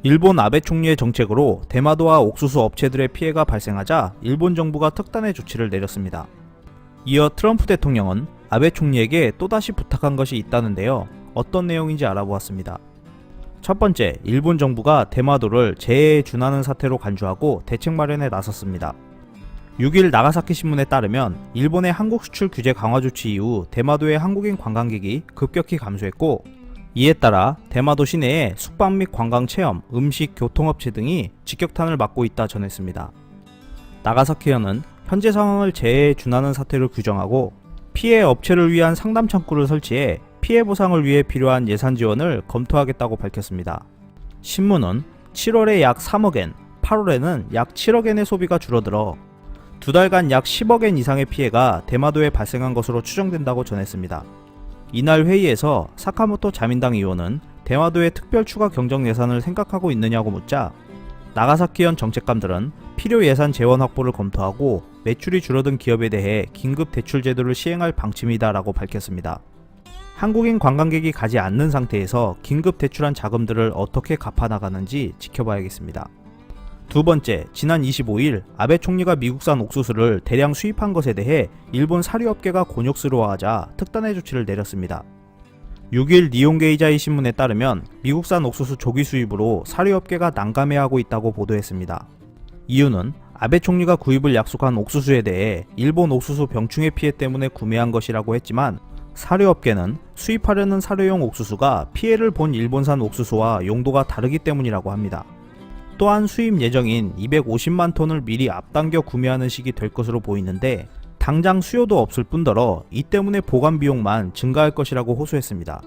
일본 아베 총리의 정책으로 대마도와 옥수수 업체들의 피해가 발생하자 일본 정부가 특단의 조치를 내렸습니다. 이어 트럼프 대통령은 아베 총리에게 또다시 부탁한 것이 있다는데요. 어떤 내용인지 알아보았습니다. 첫 번째, 일본 정부가 대마도를 재해에 준하는 사태로 간주하고 대책 마련에 나섰습니다. 6일 나가사키 신문에 따르면 일본의 한국 수출 규제 강화 조치 이후 대마도의 한국인 관광객이 급격히 감소했고, 이에 따라 대마도 시내에 숙박 및 관광 체험, 음식, 교통업체 등이 직격탄을 맞고 있다 전했습니다. 나가사키현은 현재 상황을 재해에 준하는 사태로 규정하고 피해 업체를 위한 상담 창구를 설치해 피해 보상을 위해 필요한 예산 지원을 검토하겠다고 밝혔습니다. 신문은 7월에 약 3억엔, 8월에는 약 7억엔의 소비가 줄어들어 두 달간 약 10억엔 이상의 피해가 대마도에 발생한 것으로 추정된다고 전했습니다. 이날 회의에서 사카모토 자민당 의원은 대마도의 특별 추가 경정 예산을 생각하고 있느냐고 묻자 나가사키현 정책감들은 필요 예산 재원 확보를 검토하고 매출이 줄어든 기업에 대해 긴급 대출 제도를 시행할 방침이다 라고 밝혔습니다. 한국인 관광객이 가지 않는 상태에서 긴급 대출한 자금들을 어떻게 갚아나가는지 지켜봐야겠습니다. 두 번째, 지난 25일 아베 총리가 미국산 옥수수를 대량 수입한 것에 대해 일본 사료업계가 곤욕스러워하자 특단의 조치를 내렸습니다. 6일 니혼게이자이 신문에 따르면 미국산 옥수수 조기 수입으로 사료업계가 난감해하고 있다고 보도했습니다. 이유는 아베 총리가 구입을 약속한 옥수수에 대해 일본 옥수수 병충해 피해 때문에 구매한 것이라고 했지만, 사료업계는 수입하려는 사료용 옥수수가 피해를 본 일본산 옥수수와 용도가 다르기 때문이라고 합니다. 또한 수입 예정인 250만 톤을 미리 앞당겨 구매하는 식이 될 것으로 보이는데, 당장 수요도 없을 뿐더러 이 때문에 보관 비용만 증가할 것이라고 호소했습니다.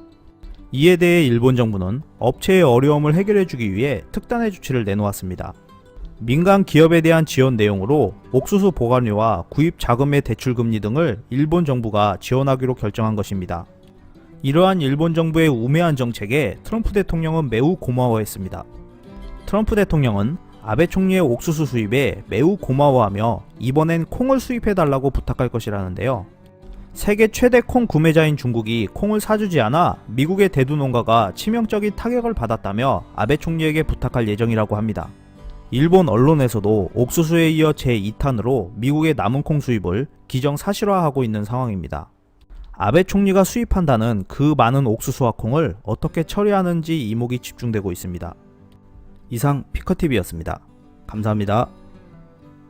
이에 대해 일본 정부는 업체의 어려움을 해결해주기 위해 특단의 조치를 내놓았습니다. 민간 기업에 대한 지원 내용으로 옥수수 보관료와 구입 자금의 대출 금리 등을 일본 정부가 지원하기로 결정한 것입니다. 이러한 일본 정부의 우매한 정책에 트럼프 대통령은 매우 고마워했습니다. 트럼프 대통령은 아베 총리의 옥수수 수입에 매우 고마워하며 이번엔 콩을 수입해달라고 부탁할 것이라는데요. 세계 최대 콩 구매자인 중국이 콩을 사주지 않아 미국의 대두 농가가 치명적인 타격을 받았다며 아베 총리에게 부탁할 예정이라고 합니다. 일본 언론에서도 옥수수에 이어 제2탄으로 미국의 남은 콩 수입을 기정사실화하고 있는 상황입니다. 아베 총리가 수입한다는 그 많은 옥수수와 콩을 어떻게 처리하는지 이목이 집중되고 있습니다. 이상 피커TV였습니다. 감사합니다.